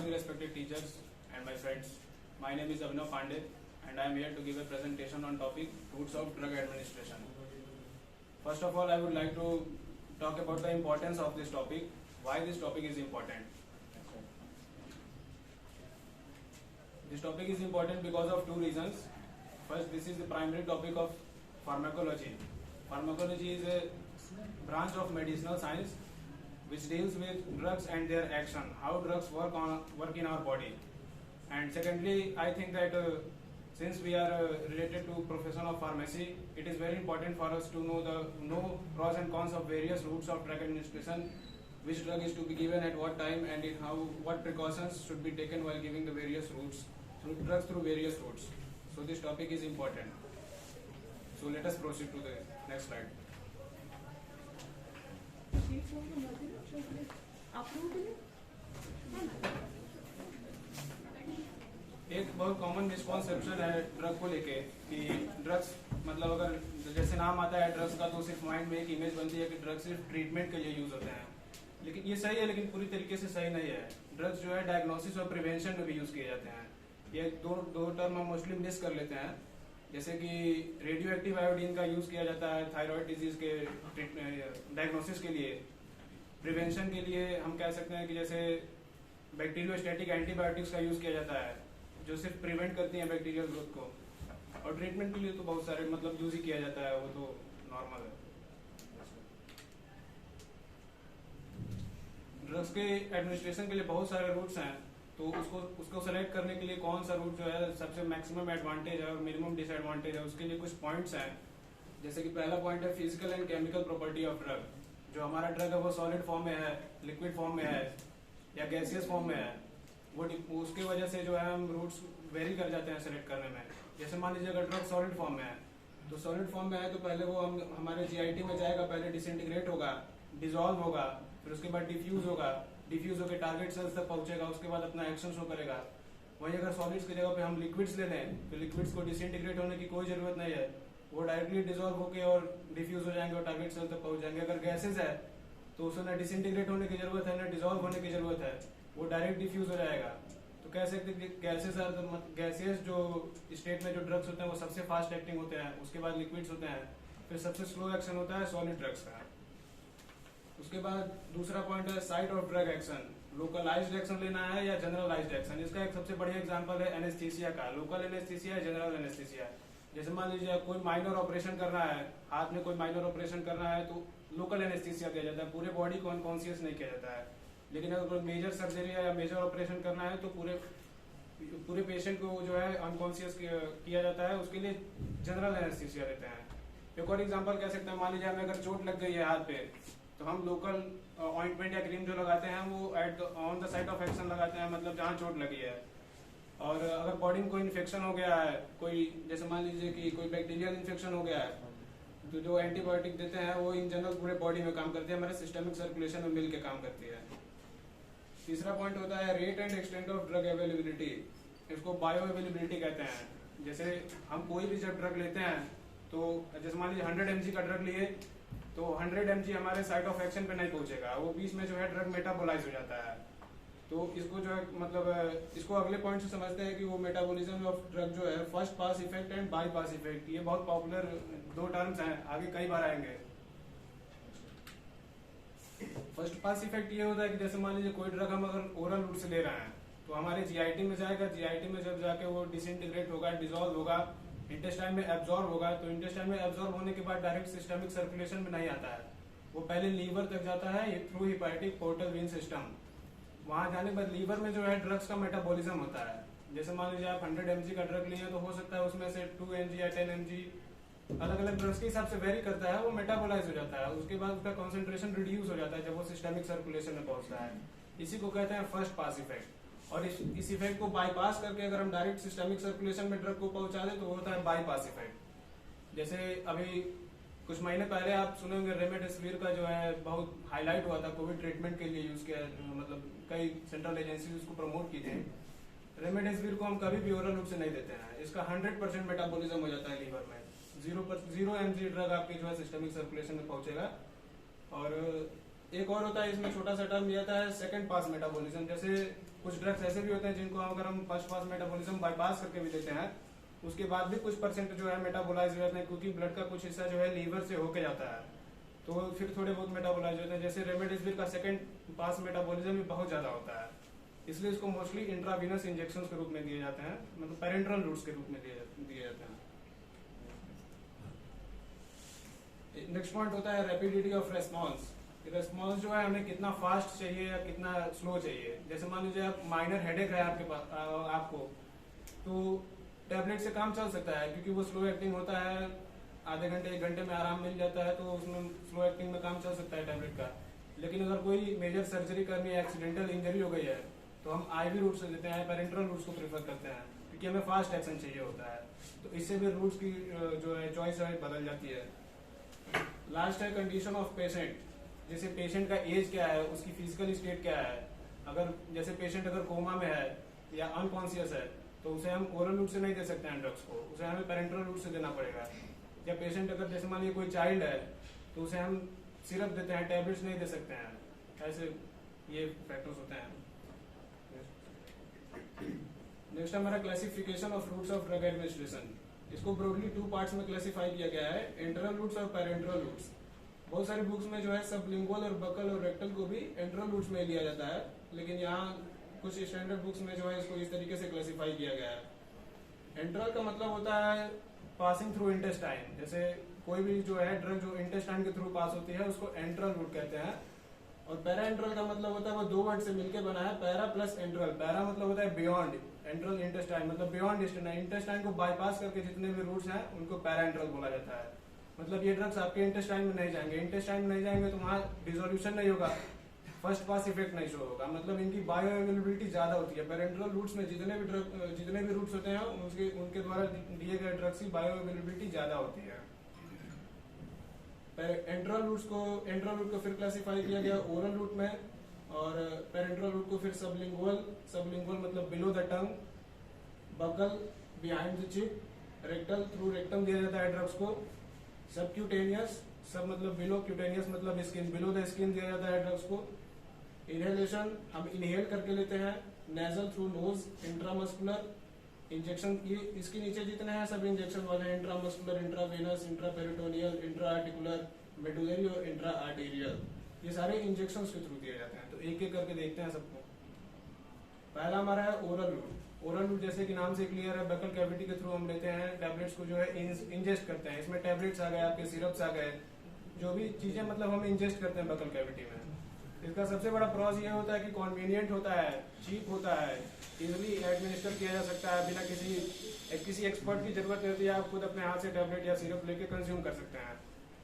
morning, respected teachers and my friends. My name is Abhinav Pandey, and I am here to give a presentation on topic routes of drug administration. First of all, I would like to talk about the importance of this topic. Why this topic is important? This topic is important because of two reasons. First, this is the primary topic of pharmacology. Pharmacology is a branch of medicinal science which deals with drugs and their action, how drugs work in our body. And secondly, I think that since we are related to profession of pharmacy, it is very important for us to know pros and cons of various routes of drug administration, which drug is to be given at what time, and what precautions should be taken while giving the various routes, drugs through various routes. So this topic is important. So let us proceed to the next slide. एक बहुत common misconception है drug को लेके कि drugs मतलब अगर जैसे नाम आता है ड्रग्स का तो सिर्फ माइंड में एक इमेज बनती है कि ड्रग्स सिर्फ ट्रीटमेंट के लिए यूज होते हैं, लेकिन ये सही है लेकिन पूरी तरीके से सही नहीं है। ड्रग्स जो है डायग्नोसिस और प्रिवेंशन में भी यूज किए जाते हैं। ये दो टर्म हम मोस्टली मिस कर लेते हैं, जैसे कि रेडियो एक्टिव आयोडीन का यूज किया जाता है थायराइड डिजीज के डायग्नोसिस के लिए। प्रिवेंशन के लिए हम कह सकते हैं कि जैसे बैक्टीरियोस्टैटिक एंटीबायोटिक्स का यूज किया जाता है जो सिर्फ प्रिवेंट करती हैं बैक्टीरियल ग्रोथ को, और ट्रीटमेंट के लिए तो बहुत सारे मतलब यूज ही किया जाता है, वो तो नॉर्मल है। ड्रग्स के एडमिनिस्ट्रेशन के लिए बहुत सारे रूट्स हैं, तो उसको सेलेक्ट करने के लिए कौन सा रूट जो है सबसे मैक्सिमम एडवांटेज है और मिनिमम डिसएडवांटेज है, उसके लिए कुछ पॉइंट्स हैं। जैसे कि पहला पॉइंट है physical and chemical property of drug. जो हमारा ड्रग है वो सॉलिड फॉर्म में है, लिक्विड फॉर्म में है या गैसियस फॉर्म में है, वो उसके वजह से जो है हम रूट्स वेरी कर जाते हैं सेलेक्ट करने में। जैसे मान लीजिए अगर ड्रग सॉलिड फॉर्म में है, तो सॉलिड फॉर्म में है तो पहले वो हमारे जीआईटी में जाएगा, पहले डिसइंटीग्रेट होगा, डिसॉल्व होगा, फिर उसके बाद डिफ्यूज होगा, डिफ्यूज होकर टारगेट सेल्स तक पहुंचेगा, उसके बाद अपना एक्शन शो करेगा। वहीं अगर सॉलिड्स की जगह पे हम लिक्विड्स ले लें तो लिक्विड्स को डिसइंटीग्रेट होने की कोई जरूरत नहीं है, वो डायरेक्टली डिसॉल्व होकर और डिफ्यूज हो जाएंगे और टारगेट सेल तक पहुंच जाएंगे। अगर गैसेज है तो उसमें ना डिसइंटीग्रेट होने की जरूरत है ना डिसॉल्व होने की जरूरत है, वो डायरेक्ट डिफ्यूज हो जाएगा। तो कह सकते हैं कि गैसेस जो स्टेट में जो ड्रग्स होते हैं वो सबसे फास्ट एक्टिंग होते हैं, उसके बाद लिक्विड्स होते हैं, फिर सबसे स्लो एक्शन होता है सॉलिड ड्रग्स का। उसके बाद दूसरा पॉइंट है site of drug action. Localized action लेना है या जनरलाइज्ड एक्शन। इसका एक सबसे बढ़िया एग्जांपल है एनेस्थीसिया का। लोकल एनेस्थीसिया है, जनरल एनेस्थीसिया। जैसे मान लीजिए कोई माइनर ऑपरेशन करना है, हाथ में कोई माइनर ऑपरेशन करना है तो लोकल एनेस्थीसिया किया जाता है, पूरे बॉडी को अनकॉन्शियस नहीं किया जाता है। लेकिन अगर कोई मेजर सर्जरी या मेजर ऑपरेशन करना है तो पूरे पेशेंट को जो है अनकॉन्शियस किया जाता है, उसके लिए जनरल एनेस्थीसिया देते हैं। एक और एग्जांपल कह सकते हैं, मान लीजिए हमें अगर चोट लग गई है हाथ पे तो हम लोकल ऑइंटमेंट या क्रीम जो लगाते हैं वो on the site of action लगाते हैं, मतलब जहाँ चोट लगी है। और अगर बॉडी में कोई इन्फेक्शन हो गया है, कोई जैसे मान लीजिए कि कोई बैक्टीरियल इन्फेक्शन हो गया है, तो जो एंटीबायोटिक देते हैं वो इन जनरल पूरे बॉडी में काम करती है, हमारे सिस्टमिक सर्कुलेशन में मिल के काम करती है। तीसरा पॉइंट होता है rate and extent of drug availability. इसको बायो अवेलेबिलिटी कहते हैं। जैसे हम कोई भी जब ड्रग लेते हैं तो जैसे मान लीजिए 100 mg का ड्रग लिए तो 100 mg हमारे साइट ऑफ एक्शन पे नहीं पहुंचेगा, वो बीच में जो है ड्रग मेटाबोलाइज हो जाता है। तो इसको जो है मतलब इसको अगले पॉइंट से समझते हैं कि वो मेटाबॉलिज्म ऑफ ड्रग जो है first pass effect and by pass effect, ये बहुत पॉपुलर दो टर्म्स हैं, आगे कई बार आएंगे। फर्स्ट पास इफेक्ट ये होता है कि जैसे मान लीजिए कोई ड्रग हम अगर ओरल रूट से ले रहे हैं तो हमारे जीआईटी में जाएगा, जीआईटी में जब जाके वो डिसइंटीग्रेट होगा, डिसॉल्व होगा, इंटेस्टाइन में एब्जॉर्ब होगा, तो इंटेस्टाइन में एब्जॉर्ब होने के बाद डायरेक्ट सिस्टमिक सर्कुलेशन में नहीं आता है, वो पहले लीवर तक जाता है through hepatic portal vein system. वहां जाने के बाद लीवर में जो है ड्रग्स का मेटाबॉलिज्म होता है। जैसे मान लीजिए आप 100 mg का ड्रग लिए तो हो सकता है उसमें से 2 mg या 10 mg अलग अलग ड्रग्स के हिसाब से वेरी करता है, वो मेटाबोलाइज हो जाता है, उसके बाद उसका कॉन्सेंट्रेशन रिड्यूस हो जाता है जब वो सिस्टमिक सर्कुलेशन में पहुंचता है। इसी को कहते हैं फर्स्ट पास इफेक्ट। और इस इफेक्ट को बाईपास करके अगर हम डायरेक्ट सिस्टमिक सर्कुलेशन में ड्रग को पहुंचा दें तो वो होता है बाईपास इफेक्ट। जैसे अभी कुछ महीने पहले आप सुने होंगे रेमडेसिविर का जो है बहुत हाईलाइट हुआ था, कोविड ट्रीटमेंट के लिए यूज किया, मतलब कई सेंट्रल एजेंसी उसको प्रमोट की थी। रेमडेसिविर को हम कभी भी ओरल रूट से नहीं देते हैं, इसका 100% मेटाबॉलिज्म हो जाता है लीवर में, 0 mg ड्रग आपके जो है सिस्टमिक सर्कुलेशन में पहुंचेगा। और एक और होता है, इसमें छोटा सा टर्म दिया जाता है सेकंड पास मेटाबॉलिज्म। जैसे कुछ ड्रग्स ऐसे भी होते हैं जिनको अगर हम फर्स्ट पास मेटाबॉलिज्म बाईपास करके भी देते हैं, उसके बाद भी कुछ परसेंट जो है मेटाबोलाइज हो जाते हैं, क्योंकि ब्लड का कुछ हिस्सा जो है लीवर से होके जाता है, तो फिर थोड़े बहुत मेटाबोलाइज होते हैं। जैसे रेमडेसिविर का सेकंड पास मेटाबॉलिज्म भी बहुत ज्यादा होता है, इसलिए इसको मोस्टली इंट्रावीनस इंजेक्शन के रूप में दिए जाते हैं, मतलब पेरेंट्रल रूट्स के रूप में दिए जाते हैं। नेक्स्ट पॉइंट होता है रैपिडिटी ऑफ रेस्पॉन्स। रेस्पॉन्स जो है हमें कितना फास्ट चाहिए या कितना स्लो चाहिए। जैसे मान लीजिए आप माइनर हेडेक है आपके पास, आपको तो टैबलेट से काम चल सकता है, क्योंकि वो स्लो एक्टिंग होता है, आधे घंटे 1 घंटे में आराम मिल जाता है, तो उसमें स्लो एक्टिंग में काम चल सकता है टैबलेट का। लेकिन अगर कोई मेजर सर्जरी करनी है, एक्सीडेंटल इंजरी हो गई है, तो हम आईवी रूट से देते हैं, पेरेंट्रल रूट्स को प्रेफर करते हैं, क्योंकि हमें फास्ट एक्शन चाहिए होता है। तो इससे भी रूट्स की जो है चॉइस है बदल जाती है। लास्ट है कंडीशन ऑफ पेशेंट। जैसे पेशेंट का एज क्या है, उसकी फिजिकल स्टेट क्या है। अगर जैसे पेशेंट अगर कोमा में है या अनकॉन्शियस है, तो उसे हम ओरल रूट से नहीं दे सकते हैं ड्रग्स को, उसे हमें पेरेंट्रल रूट से देना पड़ेगा। या पेशेंट अगर जैसे मान लीजिए कोई चाइल्ड है, तो उसे हम सिरप देते हैं, टैबलेट्स नहीं दे सकते हैं। ऐसे ये फैक्टर्स होते हैं। नेक्स्ट हमारा classification of routes of drug administration. इसको ब्रॉडली 2 पार्ट्स में क्लासिफाई किया गया है, इंटरल रूट्स और पेरेंट्रल रूट्स। बहुत सारी बुक्स में जो है सबलिंगुअल और बकल और रेक्टल को भी इंटरल रूट्स में लिया जाता है, लेकिन यहाँ कुछ स्टैंडर्ड बुक्स में जो है इसको इस तरीके से क्लासिफाई किया गया है। इंटरल का मतलब होता है पासिंग थ्रू इंटेस्टाइन। जैसे कोई भी जो है ड्रग जो इंटेस्टाइन के थ्रू पास होती है उसको एंट्रल रूट कहते हैं। और पैरा एंट्रल का मतलब होता है वो 2 वर्ड से मिलकर बना है, पैरा प्लस एंट्रल। पैरा मतलब होता है बियॉन्ड, एंट्रल इंटेस्टाइन मतलब बियॉन्ड इंटेस्टाइन को बाईपास करके जितने भी रूट्स हैं उनको पैरा एंट्रल बोला जाता है। मतलब ये ड्रग्स आपके इंटेस्टाइन में नहीं जाएंगे, इंटेस्टाइन में नहीं जाएंगे तो वहाँ डिसोल्यूशन नहीं होगा, फर्स्ट पास इफेक्ट नहीं शो होगा, मतलब इनकी बायो अवेलेबिलिटी ज्यादा होती है। पेरेंट्रल रूट्स में जितने भी रूट्स होते हैं उनके द्वारा दिए गए ड्रग्स की बायो अवेलेबिलिटी ज्यादा होती है। एंट्रल रूट को फिर क्लासिफाई किया गया ओरल रूट में, और पेरेंट्रल रूट को फिर सबलिंगुअल मतलब below the tongue, buccal behind the chip, rectal through rectum दिया जाता है ड्रग्स को, सबक्यूटेनियस सब मतलब बिलो, क्यूटेनियस मतलब स्किन, बिलो द स्किन दिया जाता है ड्रग्स को। इनहेलेशन हम इनहेल करके लेते हैं, nasal through nose, intramuscular injection, ये इसके नीचे जितने हैं सब इंजेक्शन वाले हैं, intramuscular, intravenous, intraperitoneal, intraarticular, medullary और इंट्रा आर्टेरियल, ये सारे इंजेक्शन के थ्रू दिए जाते हैं। तो एक एक करके देखते हैं सबको। पहला हमारा है ओरल रूट। ओरल रूट जैसे कि नाम से क्लियर है, बकल कैविटी के थ्रू हम लेते हैं, टैबलेट्स को जो है इंजेस्ट करते हैं। इसमें टैबलेट्स आ गए, आपके सिरप्स आ गए, जो भी चीजें मतलब हम इंजेस्ट करते हैं बकल कैविटी में। इसका सबसे बड़ा प्रॉस ये होता है कि कन्वीनियंट होता है, चीप होता है, इजिली एडमिनिस्टर किया जा सकता है, बिना किसी एक्सपर्ट की जरूरत नहीं होती है, आप खुद अपने हाथ से टैबलेट या सिरप लेके कंज्यूम कर सकते हैं।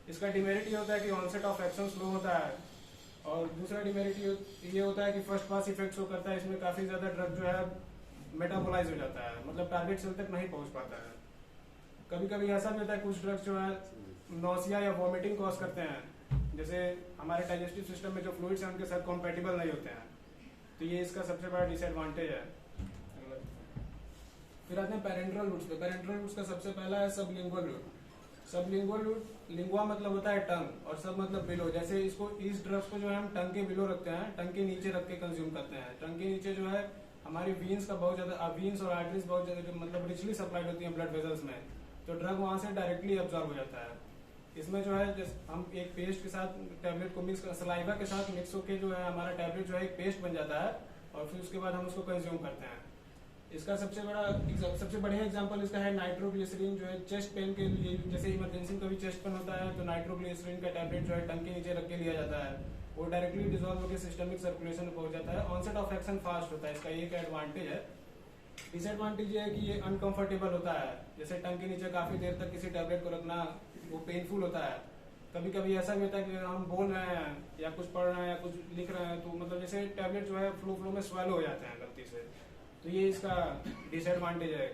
इसका डिमेरिट ये होता है कि ऑनसेट ऑफ एक्शन स्लो होता है, और दूसरा डिमेरिट ये होता है कि फर्स्ट पास इफेक्ट शो करता है। इसमें काफी ज्यादा ड्रग जो है मेटाबोलाइज हो जाता है, मतलब टारगेट सेल तक नहीं पहुंच पाता है। कभी कभी ऐसा भी होता है कुछ ड्रग्स जो है नौसिया या वॉमिटिंग कॉज करते हैं, जैसे हमारे डाइजेस्टिव सिस्टम में जो फ्लूइड्स हैं उनके साथ कॉम्पेटिबल नहीं होते हैं, तो ये इसका सबसे बड़ा डिसएडवांटेज है। फिर आते हैं पेरेंट्रल रूट्स पे। पेरेंट्रल रूट्स का सबसे पहला है sublingual route. Sublingual route, lingua मतलब होता है टंग और सब मतलब बिलो। जैसे इस ड्रग्स को जो है हम टंग के बिलो रखते हैं, टंग के नीचे रख के कंज्यूम करते हैं। टंग के नीचे जो है हमारी वीन्स का बहुत ज्यादा, वीन्स और आर्टरीज बहुत ज्यादा मतलब रिचली सप्लाइड होती है ब्लड वेजल्स में, तो ड्रग वहां से डायरेक्टली एब्जॉर्ब हो जाता है। इसमें जो है हम एक पेस्ट के साथ टैबलेट को मिक्स, सलाइवा के साथ मिक्स होकर जो है हमारा टैबलेट जो है एक पेस्ट बन जाता है, और फिर उसके बाद हम उसको कंज्यूम करते हैं। इसका सबसे बढ़िया एग्जांपल इसका है नाइट्रोग्लिसरीन, जो है चेस्ट पेन के लिए, जैसे इमरजेंसी में कभी चेस्ट पेन होता है तो नाइट्रोग्लिसरीन का टैबलेट जो है टंग के नीचे रख के लिया जाता है, वो डायरेक्टली डिसॉल्व होकर सिस्टमिक सर्कुलेशन में पहुंच जाता है। ऑनसेट ऑफ एक्शन फास्ट होता है, इसका एक एडवांटेज है। डिसएडवांटेज ये है कि ये अनकंफर्टेबल होता है, जैसे टंग के नीचे काफी देर तक किसी टैबलेट को रखना वो पेनफुल होता है। कभी कभी ऐसा भी होता है कि हम बोल रहे हैं या कुछ पढ़ रहे हैं या कुछ लिख रहे हैं, तो मतलब जैसे टैबलेट जो है फ्लो में स्वेलो हो जाते हैं गलती से, तो ये इसका डिसएडवांटेज है।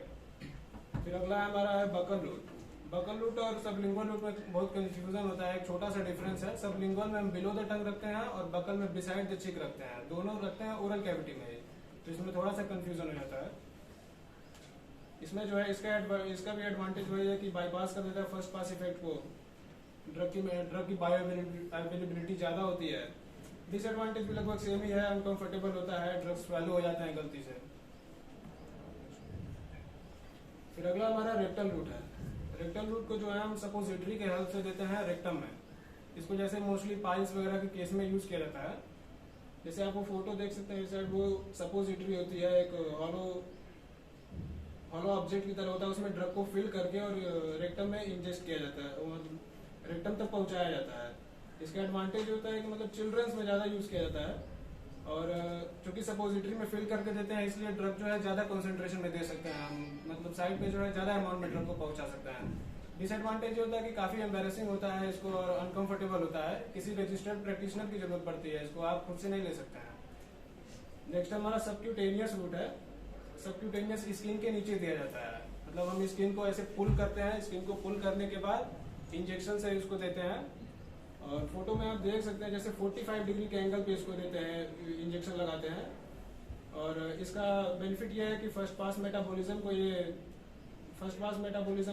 फिर अगला हमारा है बकल रूट। बकल रूट और सबलिंगुअल रूट में बहुत कंफ्यूजन होता है, एक छोटा सा डिफरेंस है। सबलिंगुअल में हम बिलो द टंग रखते हैं और बकल में बिसाइड द चिक रखते हैं, दोनों रखते हैं ओरल कैविटी में, तो इसमें थोड़ा सा कंफ्यूजन हो जाता है। इसमें जो है इसका भी एडवांटेज वही है कि बाईपास कर देता है फर्स्ट पास इफेक्ट को, ड्रग की बायो अवेलेबिलिटी ज्यादा होती है। डिसएडवांटेज भी लगभग सेम ही है, अनकंफर्टेबल होता है, ड्रग्स स्वालो हो जाते हैं गलती से। फिर अगला हमारा रेक्टल रूट है। रेक्टल रूट को जो है हम सपोजिटरी के हेल्प से देते हैं रेक्टम में। इसको जैसे मोस्टली पाइल्स वगैरह के केस में यूज किया जाता है। जैसे आप वो फोटो देख सकते हैं, इस साइड वो सपोजिटरी होती है, एक हॉलो ऑब्जेक्ट की तरह होता है, उसमें ड्रग को फिल करके और रेक्टम में इंजेस्ट किया जाता है और रेक्टम तक पहुंचाया जाता है। इसका एडवांटेज होता है कि मतलब चिल्ड्रंस में ज़्यादा यूज किया जाता है, और चूंकि सपोजिटरी में फिल करके देते हैं इसलिए ड्रग जो है ज़्यादा कंसंट्रेशन में दे सकते हैं हम, मतलब साइड पे जो है ज़्यादा अमाउंट में ड्रग को पहुंचा सकते हैं। डिसएडवांटेज होता है कि काफ़ी एम्बेरसिंग होता है इसको और अनकंफर्टेबल होता है, किसी रजिस्टर्ड प्रैक्टिशनर की जरूरत पड़ती है, इसको आप खुद से नहीं ले सकते हैं। नेक्स्ट हमारा सबक्यूटेनियस रूट है। सबक्यूटेनियस स्किन के नीचे दिया जाता है, मतलब हम स्किन को ऐसे पुल करते हैं, स्किन को पुल करने के बाद इंजेक्शन से इसको देते हैं। और फोटो में आप देख सकते हैं जैसे 45 डिग्री के एंगल पे इसको देते हैं, इंजेक्शन लगाते हैं। और इसका बेनिफिट ये है कि फर्स्ट पास मेटाबॉलिज्म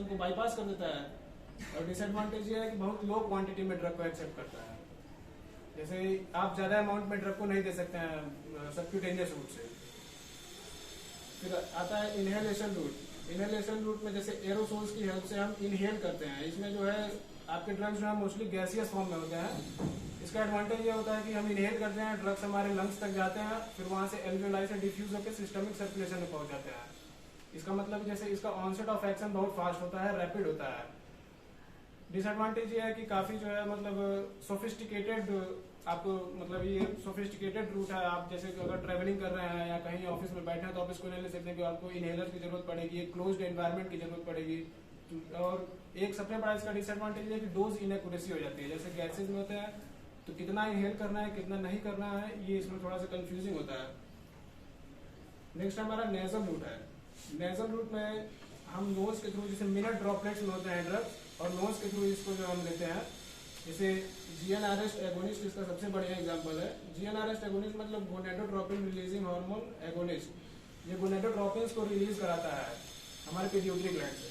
को बाईपास कर देता है। और डिसएडवांटेज ये है कि बहुत लो क्वांटिटी में ड्रग को एक्सेप्ट करता है, जैसे आप ज्यादा अमाउंट में ड्रग को नहीं दे सकते हैं सबक्यूटेनियस रूट से। फिर आता है इनहेलेशन रूट। इनहेलेशन रूट में जैसे एरोसोल्स की हेल्प से हम इनहेल करते हैं। इसमें जो है आपके ड्रग्स जो है मोस्टली गैसियस फॉर्म में होते हैं। इसका एडवांटेज ये होता है कि हम इनहेल करते हैं, ड्रग्स हमारे लंग्स तक जाते हैं, फिर वहां से एल्वियोलाई से डिफ्यूज होकर सिस्टमिक सर्कुलेशन में पहुंच जाते हैं। इसका मतलब जैसे इसका ऑनसेट ऑफ एक्शन बहुत फास्ट होता है, रैपिड होता है। डिसएडवांटेज ये है कि काफी जो है मतलब सोफिस्टिकेटेड, आपको मतलब ये सोफिस्टिकेटेड रूट है। आप जैसे कि अगर ट्रेवलिंग कर रहे हैं या कहीं ऑफिस में बैठे हैं तो आप इसको नहीं ले सकते कि आपको इनहेलर की जरूरत पड़ेगी, एक क्लोज्ड एनवायरनमेंट की जरूरत पड़ेगी। और एक सबसे बड़ा इसका डिसएडवांटेज है कि डोज इनएक्यूरेसी हो जाती है। जैसे गैसेज में होते हैं तो कितना इनहेल करना है कितना नहीं करना है, ये इसमें थोड़ा सा कंफ्यूजिंग होता है। नेक्स्ट हमारा नेजल रूट है। नेजल रूट में हम नोज के थ्रू, जैसे मिनट ड्रॉपलेट्स में होते हैं ड्रग्स, और नोज के थ्रू इसको जो हम लेते हैं। जैसे जीएनआरएस एगोनिस्ट इसका सबसे बढ़िया एग्जांपल है। जीएनआरएस एगोनिस्ट मतलब गोनेडोट्रोपिन रिलीजिंग हार्मोन एगोनिस्ट। ये गोनेडोट्रोपिन्स को रिलीज कराता है हमारे पिट्यूटरी ग्लैंड से।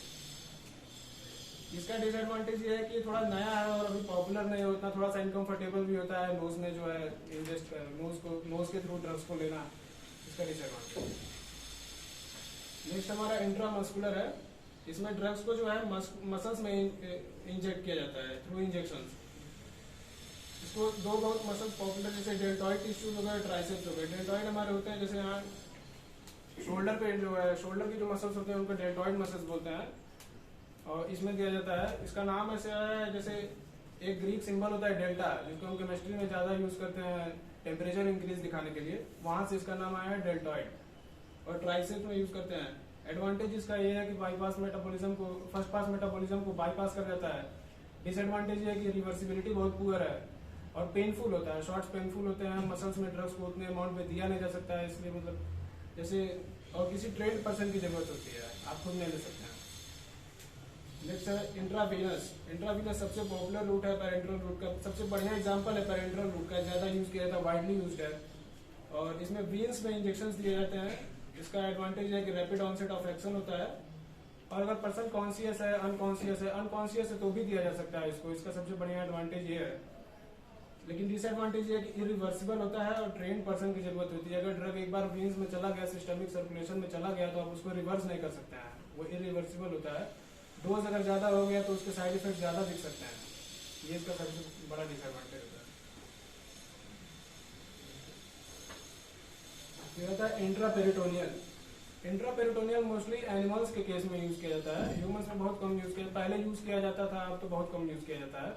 इसका डिसएडवांटेज ये है कि ये थोड़ा नया है और अभी पॉपुलर नहीं होता, थोड़ा सा इनकम्फर्टेबल भी होता है नोज में जो है इंजेस्ट नोज के थ्रू ड्रग्स को लेना, इसका डिसएडवांटेज। नेक्स्ट हमारा इंट्रामस्कुलर है। इसमें ड्रग्स को जो है मसल्स में इंजेक्ट किया जाता है थ्रू इंजेक्शंस। इसको दो बहुत मसल्स पॉपुलर, जैसे डेल्टॉइड टिश्यूज हो गए, ट्राइसेप्स हो गए। डेल्टॉइड हमारे होते हैं जैसे यहाँ शोल्डर पे जो है, शोल्डर की जो मसल्स होते हैं उनको डेल्टॉइड मसल्स बोलते हैं, और इसमें दिया जाता है। इसका नाम ऐसे है जैसे एक ग्रीक सिंबल होता है डेल्टा, जिसको हम केमिस्ट्री में ज्यादा यूज करते हैं टेम्परेचर इंक्रीज दिखाने के लिए, वहां से इसका नाम आया है डेल्टॉइड। और ट्राइसेप्स में यूज करते हैं। एडवांटेज इसका ये है कि बाईपास मेटाबॉलिज्म को, फर्स्ट पास मेटाबॉलिज्म को बाईपास कर देता है। डिसएडवांटेज ये है कि रिवर्सिबिलिटी बहुत पुअर है और पेनफुल होता है, शॉर्ट्स पेनफुल होते हैं। मसल्स में ड्रग्स को उतने अमाउंट में दिया नहीं जा सकता है, इसलिए मतलब जैसे और किसी ट्रेंड पर्सन की जरूरत होती है, आप खुद नहीं ले सकते हैं। नेक्स्ट है इंट्रावीनस। इंट्रावीनस सबसे पॉपुलर रूट है पैरेंट्रल रूट का, सबसे बढ़िया एग्जांपल है पैरेंट्रल रूट का, ज्यादा यूज किया जाता है, वाइडली यूज्ड है। और इसमें वीन्स में इंजेक्शंस दिए जाते हैं। इसका एडवांटेज है कि रैपिड ऑनसेट ऑफ एक्शन होता है, और अगर पर्सन कॉन्शियस है, अनकॉन्शियस है तो भी दिया जा सकता है इसको, इसका सबसे बढ़िया एडवांटेज ये है। लेकिन डिसएडवांटेज ये है कि इरिवर्सिबल होता है और ट्रेन पर्सन की जरूरत होती है। अगर ड्रग एक बार वीन्स में चला गया, सिस्टमिक सर्कुलेशन में चला गया, तो आप उसको रिवर्स नहीं कर सकते हैं, वो इरिवर्सिबल होता है। डोज अगर ज्यादा हो गया तो उसके साइड इफेक्ट ज्यादा दिख सकते हैं, ये इसका सबसे बड़ा डिसएडवांटेज होता है। फिर आता है इंट्रापेरिटोनियल। इंट्रापेरिटोनियल मोस्टली एनिमल्स के केस में यूज किया जाता है, ह्यूमंस में बहुत कम यूज किया, पहले यूज किया जाता था, अब तो बहुत कम यूज किया जाता है।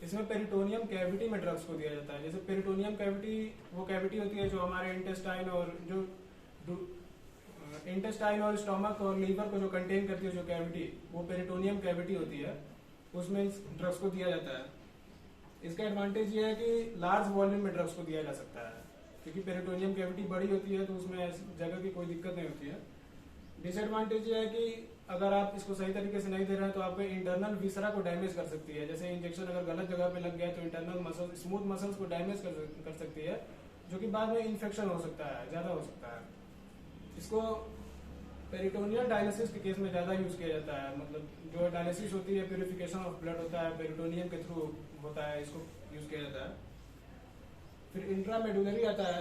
इसमें पेरिटोनियम कैविटी में ड्रग्स को दिया जाता है। जैसे पेरिटोनियम कैविटी वो कैविटी होती है जो हमारे इंटेस्टाइन और स्टोमक और लीवर को जो कंटेन करती है, जो कैविटी, वो पेरिटोनियम कैविटी होती है, उसमें ड्रग्स को दिया जाता है। इसका एडवांटेज ये है कि लार्ज वॉल्यूम में ड्रग्स को दिया जा सकता है, क्योंकि पेरिटोनियम कैविटी बड़ी होती है तो उसमें जगह की कोई दिक्कत नहीं होती है। डिसएडवांटेज ये है कि अगर आप इसको सही तरीके से नहीं दे रहे हैं तो आपके इंटरनल विसरा को डैमेज कर सकती है। जैसे इंजेक्शन अगर गलत जगह पे लग गया तो इंटरनल मसल, स्मूथ मसल्स को डैमेज कर सकती है, जो कि बाद में इन्फेक्शन हो सकता है, ज्यादा हो सकता है। इसको पेरिटोनियल डायलिसिस के केस में ज्यादा यूज किया जाता है, मतलब जो डायलिसिस होती है, प्यूरिफिकेशन ऑफ ब्लड होता है, पेरिटोनियम के थ्रू होता है, इसको यूज किया जाता है। फिर इंट्रामेडुलरी आता है।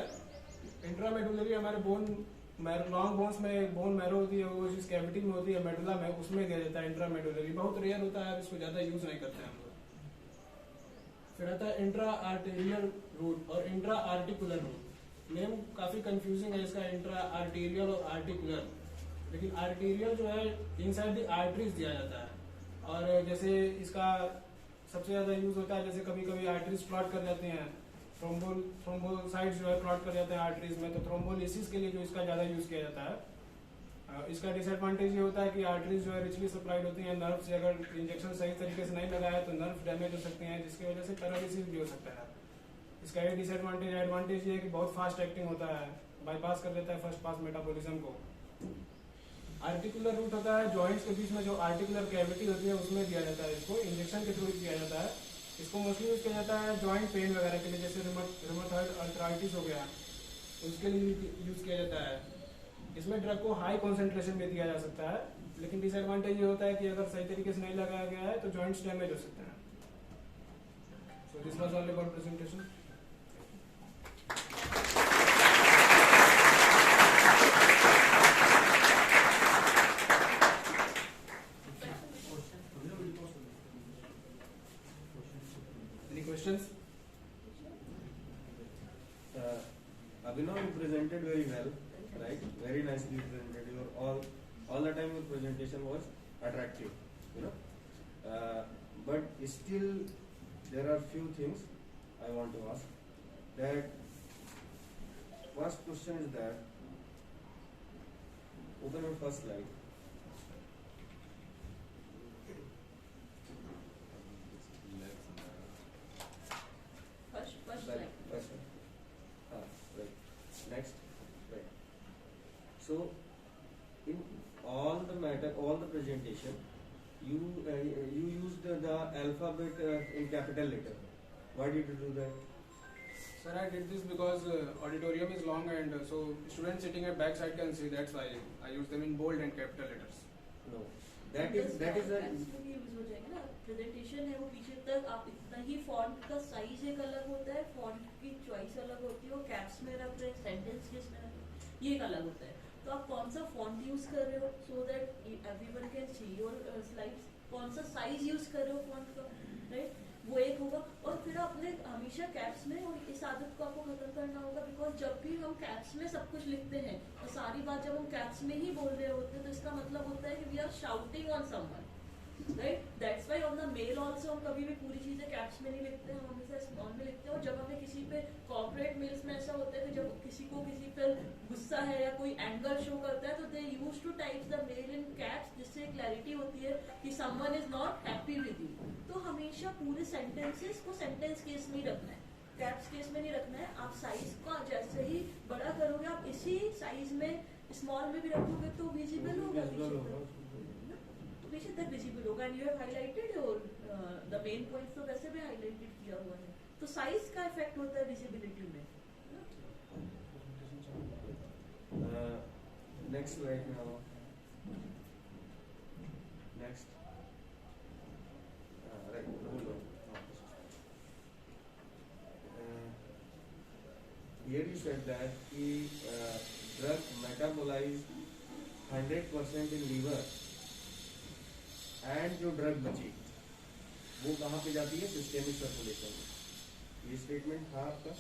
इंट्रामेडुलरी हमारे बोन लॉन्ग बोन्स में बोन मैरो होती है, वो जिस कैविटी में होती है मेडुला में, उसमें दिया जाता है इंट्रामेडुलरी। बहुत रेयर होता है, इसको ज्यादा यूज नहीं करते हैं हम लोग। फिर आता है इंट्रा आर्टेरियल रूट और इंट्रा आर्टिकुलर रूट। नेम काफी कंफ्यूजिंग है इसका, इंट्रा आर्टेरियल और आर्टिकुलर। लेकिन आर्टेरियल जो है इनसाइड द आर्टरीज दिया जाता है। और जैसे इसका सबसे ज्यादा यूज होता है, जैसे कभी कभी आर्टरीज क्लॉट कर जाते हैं, थ्रोम्बोसाइट्स जो है क्लॉट कर जाते हैं आर्टरीज में, तो थ्रोम्बोलिसिस के लिए जो इसका ज्यादा यूज किया जाता है। इसका डिसएडवांटेज ये होता है कि आर्टरीज जो है रिचली सप्लाइड होती हैं नर्व से। अगर इंजेक्शन सही तरीके से नहीं लगाया तो नर्व डैमेज हो सकते हैं, जिसकी वजह से पैरालिसिस भी हो सकता है। इसका ये डिसएडवांटेज। एडवांटेज ये है कि बहुत फास्ट एक्टिंग होता है, बाईपास कर देता है फर्स्ट पास मेटाबॉलिज्म को। आर्टिकुलर रूट होता है जॉइंट्स के बीच में जो आर्टिकुलर कैविटी होती है उसमें दिया जाता है, इसको इंजेक्शन के थ्रू दिया जाता है। इसको मोस्टली यूज किया जाता है जॉइंट पेन वगैरह के लिए, जैसे रुमेटॉइड आर्थराइटिस हो गया, उसके लिए यूज किया जाता है। इसमें ड्रग को हाई कॉन्सेंट्रेशन में दिया जा सकता है, लेकिन डिसएडवांटेज ये होता है कि अगर सही तरीके से नहीं लगाया गया है तो जॉइंट्स डैमेज हो सकते हैं। So this was all about presentation. Questions? Abhinav, you presented very well, right? Very nicely presented. Your all the time your presentation was attractive, you know. But still, there are few things I want to ask. That first question is that open your first slide. First one. Right. Next. Right. So, in all the presentation, you used the alphabet in capital letter. Why did you do that? Sir, I did this because auditorium is long and so students sitting at back side can see. That's why I use them in bold and capital letters. No. That is a presentation है वो पीछे तक आप इतना ही font का size एक अलग होता है, फॉन्ट की चॉइस अलग होती है, वो कैप्स में रख रहे हैं, सेंटेंस केस में रख रहे हैं, ये एक अलग होता है। तो आप कौन सा फॉन्ट यूज कर रहे हो so that everyone can see your slides, कौन सा साइज यूज कर रहे हो फॉन्ट का, राइट, वो एक होगा। और फिर आपने हमेशा कैप्स में, और इस आदत को आपको खत्म करना होगा, बिकॉज जब भी हम कैप्स में सब कुछ लिखते हैं और सारी बात जब हम कैप्स में ही बोल रहे होते हैं तो इसका मतलब होता है कि we are shouting on someone, right. That's why on the mail also हम कभी भी पूरी चीजें कैप्स में नहीं लिखते हैं, हम हमेशा स्मॉल में लिखते हैं। और जब हमें किसी पे कॉर्पोरेट मेल्स में ऐसा होता है कि जब किसी को किसी पर गुस्सा है या कोई एंगर शो करता है तो they use to type the mail in caps, जिससे क्लैरिटी होती है कि someone is not happy with you. तो हमेशा पूरे सेंटेंसेस को सेंटेंस केस में ही रखना है, कैप्स केस में नहीं रखना है। आप साइज का जैसे ही बड़ा करोगे, आप इसी साइज में स्मॉल में भी रखोगे तो विजिबल होगा, पीछे तक विजिबल होगा। And you have highlighted your the main points, तो वैसे भी हाइलाइटेड किया हुआ है, तो साइज का इफेक्ट होता है विजिबिलिटी में। Next slide now. Next. Right. Hold on. Here you said that the drug metabolized 100% in liver, and जो ड्रग बची वो कहाँ पे जाती है? सिस्टेमिक सर्कुलेशन में। ये स्टेटमेंट था आपका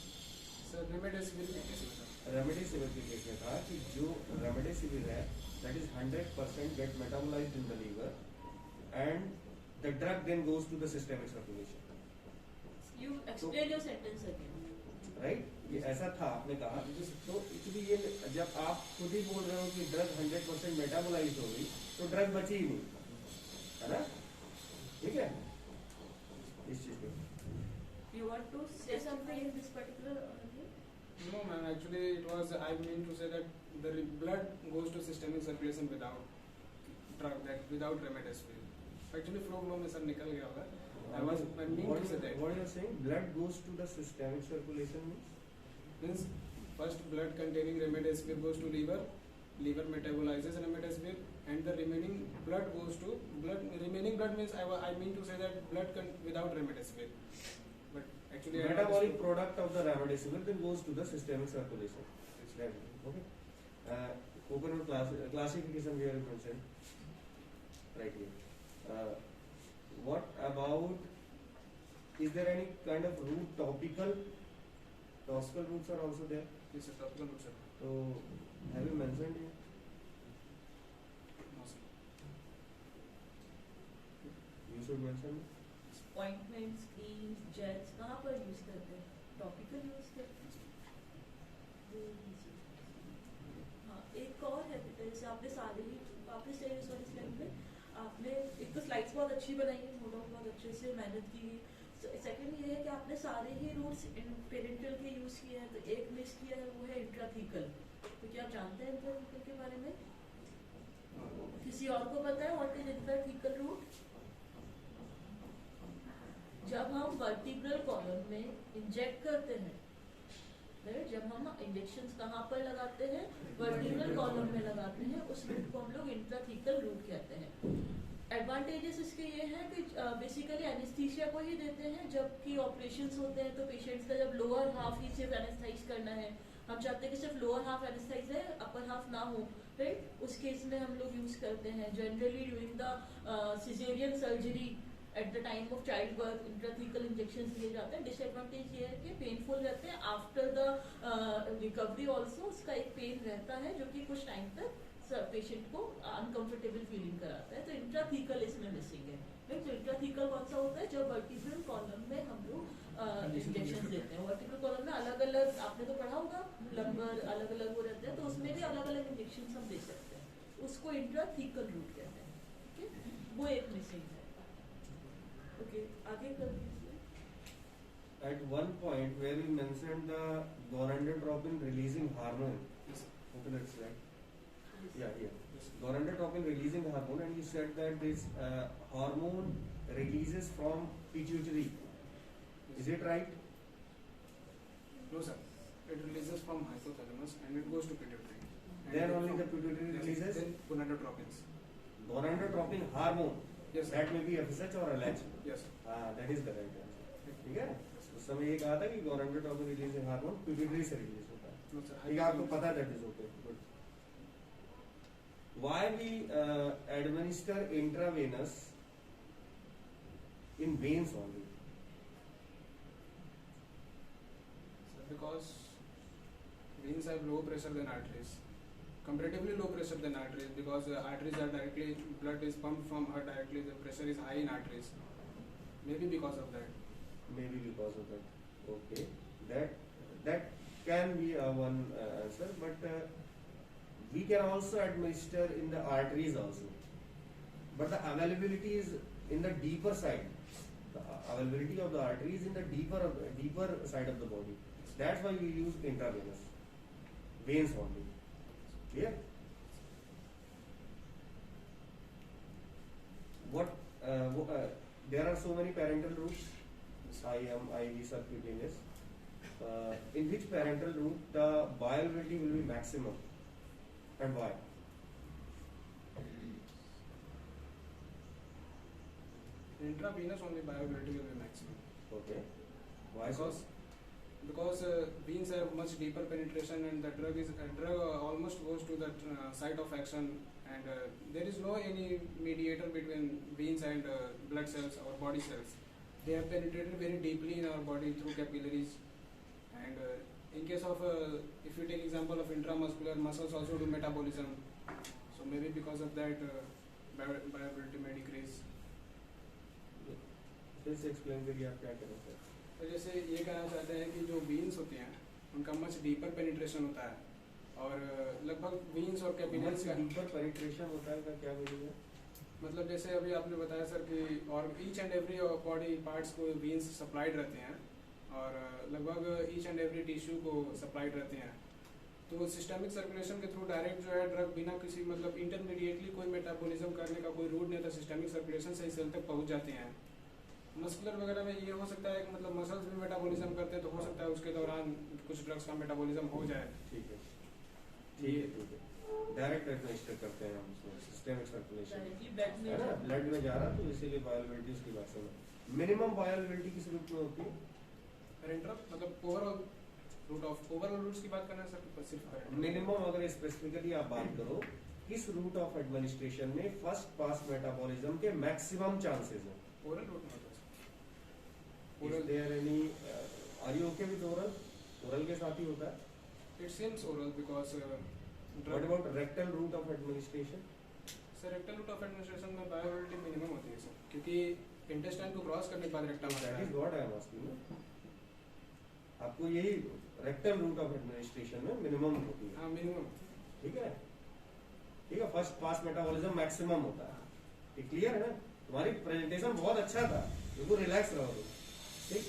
सर रेमडेसिविर के केस में था। रेमडेसिविर के केस में था कि जो रेमडेसिविर है that is 100% get metabolized in the liver and the drug then goes to the systemic circulation. You explain your sentence again, right. ये ऐसा था, आपने कहा। तो एक्चुअली ये जब आप खुद ही बोल रहे हो कि ड्रग 100% मेटाबोलाइज हो गई तो ड्रग बची ही नहीं, है ना? ठीक है, इस चीज पे you want to say something in this particular? No, ma'am. Actually, it was. I mean to say that the blood goes to systemic circulation without drug, that without remdesivir. Actually, flow में sir निकल गया होगा. I mean to say that. What you are saying? Blood goes to the systemic circulation means first blood containing remdesivir goes to liver. Liver metabolizes remdesivir, and the remaining blood goes to blood. Remaining blood means I mean to say that blood without remdesivir. But Actually, metabolic product of the remdesivir then goes to the systemic circulation. It's that, okay. Coconut classification we have mentioned right here. What about, is there any kind of root topical? Topical roots are also there. Yes, sir. Topical roots, sir. So have you mentioned it? No, sir. You should mention it. Ointments, creams, gels कहाँ पर use करते हैं? Topical use करते हैं। हाँ, एक और है जैसे आपने सारे ही वापस से इस वाली स्लाइड में आपने एक तो स्लाइड्स बहुत अच्छी बनाई है, नो डाउट बहुत अच्छे से मेहनत की है। सेकंड ये है कि आपने सारे ही रूट्स पेरेंटल के यूज किए हैं, तो एक मिस किया है वो है इंट्राथीकल। तो क्या आप जानते हैं इंट्राथीकल के बारे में? किसी और को पता है व्हाट इज इंट्राथीकल रूट? जब हम वर्टिब्रल कॉलम में इंजेक्ट करते हैं, जब हम इंजेक्शन कहाँ पर लगाते हैं? वर्टिब्रल कॉलम में लगाते हैं, उस रूट को हम लोग इंट्राथीकल रूट कहते हैं। एडवांटेजेस इसके ये हैं कि बेसिकली एनेस्थीसिया को ही देते हैं, जबकि ऑपरेशंस होते हैं तो पेशेंट्स का जब लोअर हाफ ही सिर्फ एनेस्थाइज करना है, हम चाहते हैं कि सिर्फ लोअर हाफ एनेस्थाइज है, अपर हाफ ना हो, राइट? उस केस में हम लोग यूज करते हैं। Generally during the caesarean surgery at the time of child birth intrathecal injection लिए जाते हैं। डिसएडवांटेज ये है कि पेनफुल रहते हैं, आफ्टर द रिकवरी ऑल्सो उसका एक पेन रहता है जो कि कुछ टाइम तक पेशेंट को अनकंफर्टेबल फीलिंग कराता है। तो इंट्राथीकल इसमें मिसिंग है। तो इंट्राथीकल कौन सा होता है? जब वर्टिब्रल कॉलम में हम लोग इंजेक्शन देते हैं। वर्टिब्रल कॉलम में अलग अलग, आपने तो पढ़ा होगा, लंबर अलग अलग वो रहते हैं, तो उसमें भी अलग अलग इंजेक्शन हम दे सकते हैं, उसको इंट्राथीकल रूट कहते हैं। ठीक है, वो एक मिसिंग है। ओके, आगे कर दीजिए। At one point where you mentioned the gonadotropin releasing hormone. Okay, that's right. Yeah. Gonadotropin releasing hormone, and you said that this hormone releases from pituitary. Is it right? No, sir. It releases from hypothalamus and it goes to pituitary. And Then it only from- the pituitary Yes, releases then gonadotropins. gonadotropin hormone. Yes, sir. That may be FSH or LH. Yes, sir. That is the right answer. ठीक है? उस समय ये कहा था कि gonadotropin releasing hormone pituitary से release होता है। No, sir. ठीक है, आपको पता है that is okay. Good. Why we administer intravenous in veins only? Sir, because veins have low pressure than arteries. Comparatively low pressure than arteries, because arteries are directly, blood is pumped from heart directly, the pressure is high in arteries. Maybe because of that. Maybe because of that. Okay. That can be one answer, but we can also administer in the arteries also. But the availability is in the deeper side. The availability of the artery is in the deeper side of the body. That's why we use intravenous veins only. Clear? There are so many parental routes. IM, IV, subcutaneous. In which parental route the bioavailability will be maximum, and why? Intravenous only bioavailability will be maximum. Okay. Why so? Because veins have much deeper penetration and the drug almost goes to the site of action, and there is no any mediator between veins and blood cells or body cells. They have penetrated very deeply in our body through capillaries, and in case of if you take example of intramuscular, muscles also do metabolism, so maybe because of that bioavailability may decrease. Please explain करिए आप क्या करें sir? तो जैसे ये कहना चाहते हैं कि जो वीन्स होती हैं उनका मच डीपर पेनिट्रेशन होता है, और लगभग वीन्स और कैपिलरीज का डीपर पेनिट्रेशन होता है का क्या मीनिंग है? मतलब जैसे अभी आपने बताया सर कि और each and every body parts को वीन्स सप्लाइड रहते हैं, और लगभग ईच एंड एवरी टिश्यू को सप्लाइड रहते हैं, तो सिस्टमिक सर्कुलेशन के थ्रू डायरेक्ट जो है ड्रग बिना किसी मतलब इंटरमीडिएटली कोई मेटाबॉलिज्म करने का कोई रूट नहीं था, सिस्टमिक सर्कुलेशन से ही सेल तक पहुंच जाते हैं। मस्कुलर वगैरह में ये हो सकता है कि मतलब मसल्स भी मेटाबॉलिज्म करते हैं, तो हो सकता है उसके दौरान कुछ ड्रग्स का मेटाबॉलिज्म हो जाए। ठीक है। डायरेक्ट एडमिनिस्टर करते हैं हम उसमें सिस्टमिक सर्कुलेशन है ना, ब्लड में जा रहा तो इसीलिए बायोअवेलेबिलिटी उसकी बात है। मिनिमम बायोअवेलेबिलिटी किस रूप में होती है? मतलब ओवरऑल रूट्स की बात करना है सर, सिर्फ मिनिमम अगर स्पेसिफिकली आप बात करो, किस रूट ऑफ एडमिनिस्ट्रेशन में फर्स्ट पास मेटाबॉलिज्म के मैक्सिमम चांसेस हैं? ओरल रूट में Is there any are you okay with oral? Oral के साथ ही होता है. It seems oral because What about rectal route of administration? Sir rectal route of administration में bioavailability minimum होती है सर, क्योंकि इंटेस्टाइन को क्रॉस करने के बाद रेक्टम आता That है. is what I am asking. आपको यही रेक्टल रूट ऑफ एडमिनिस्ट्रेशन में मिनिमम होती है. हाँ मिनिमम. ठीक है, ठीक है. फर्स्ट पास मेटाबॉलिज्म मैक्सिमम होता है. ये क्लियर है ना? तुम्हारी प्रेजेंटेशन बहुत अच्छा था, बिल्कुल रिलैक्स रहो तुम. ठीक.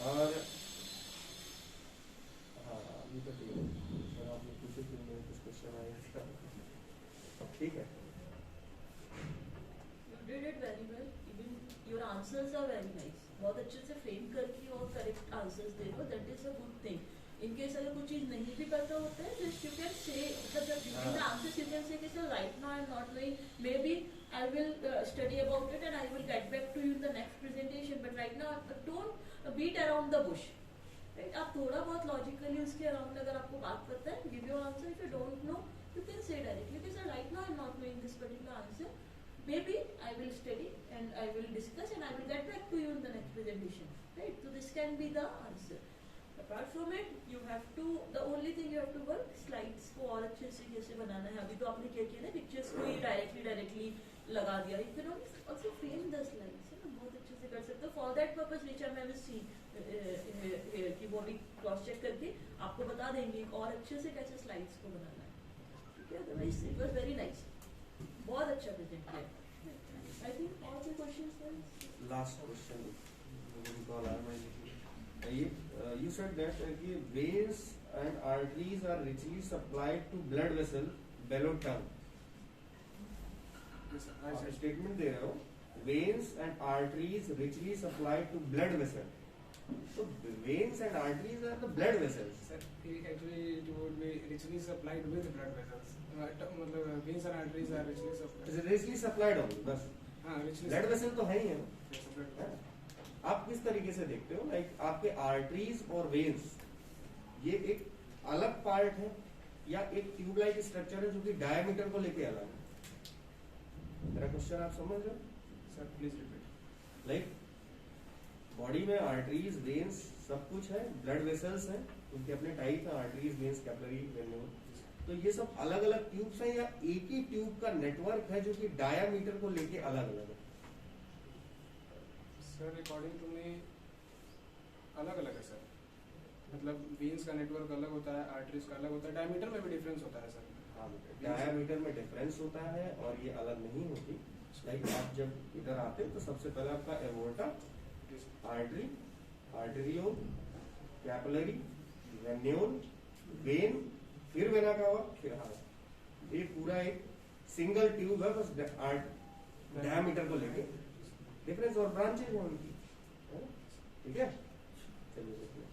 और हाँ अभी तो ठीक है सर, आपने पूछे फिर मेरे कुछ क्वेश्चन आया था. ठीक है. You did it very well. Even your answers are very nice. बहुत अच्छे से फ्रेम करके और करेक्ट आंसर्स दे रहे हो. That is a good thing. In case अगर कुछ चीज नहीं भी पता होता है, जस्ट यू कैन से, मतलब during the answers you can say कि sir right now I am not knowing, maybe I will study about it and I will get back to you in the next presentation, but right now don't beat around the bush. आप थोड़ा बहुत logically उसके around अगर आपको बात पता है, give your answer. If you don't know you can say directly कि sir right now I am not knowing this particular answer, maybe I will study and I will discuss and I will get back to you in the next presentation, right? So this can be the answer. Apart from it, you have to, the only thing you have to work slides को और अच्छे से कैसे बनाना है. अभी तो आपने क्या किया ना, पिक्चर्स को ही डायरेक्टली लगा दिया. You can also frame the slides, है ना, बहुत अच्छे से कर सकते हो. For that purpose which I have seen कि वो भी क्रॉस चेक करके आपको बता देंगे और अच्छे से कैसे स्लाइड्स को बनाना है. Otherwise it was very nice. बहुत अच्छा प्रेजेंट किया. I think all the questions were. Last question. Call you said that कि veins and arteries are richly supplied to blood vessel below tongue. आप स्टेटमेंट दे रहे हो, veins and arteries richly supplied to blood vessel. So veins and arteries are the blood vessels. Sir, actually it would be richly supplied with blood vessels. मतलब veins and arteries are richly supplied. Is it richly supplied only? बस. हाँ richly. Blood vessel तो है ही है. supplied. आप किस तरीके से देखते हो? लाइक आपके आर्टरीज और वेन्स ये एक अलग पार्ट है या एक ट्यूब लाइक स्ट्रक्चर है जो कि डायमीटर को लेके अलग है? मेरा क्वेश्चन आप समझ रहे हो? Sir please repeat. Like body में आर्टरीज वेन्स सब कुछ है, ब्लड वेसल्स हैं, उनके अपने टाइप है, आर्टरीज वेन्स कैपिलरी वेन्यूल. तो ये सब अलग अलग ट्यूब्स हैं या एक ही ट्यूब का नेटवर्क है जो कि डायमीटर को लेके अलग अलग है? सर अकॉर्डिंग टू मी अलग अलग है सर. मतलब वेन्स का नेटवर्क अलग होता है, आर्टरीज का अलग होता है, डायमीटर में भी डिफरेंस होता है सर. हाँ, डायमीटर में डिफरेंस होता है और ये अलग नहीं होती. लाइक आप जब इधर आते हैं तो सबसे पहले आपका aorta, artery, arteriole, capillary, venule, when, फिर वेना का हुआ, फिर हार्ट. ये पूरा एक सिंगल ट्यूब है, बस डायमीटर को लेके डिफरेंस और ब्रांचेज हैं उनकी. ठीक है, चलिए देखिए.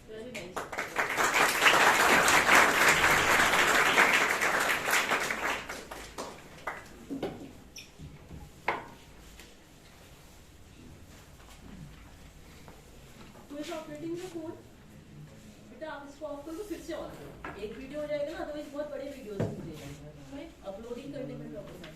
Very nice. तो इस ऑपरेटिंग में फोन बेटा आप इसको ऑफ कर लो, फिर से ऑन करो. एक वीडियो हो जाएगा ना, अदरवाइज बहुत बड़े वीडियोस हो जाएंगे. अपलोडिंग करने में प्रॉब्लम है.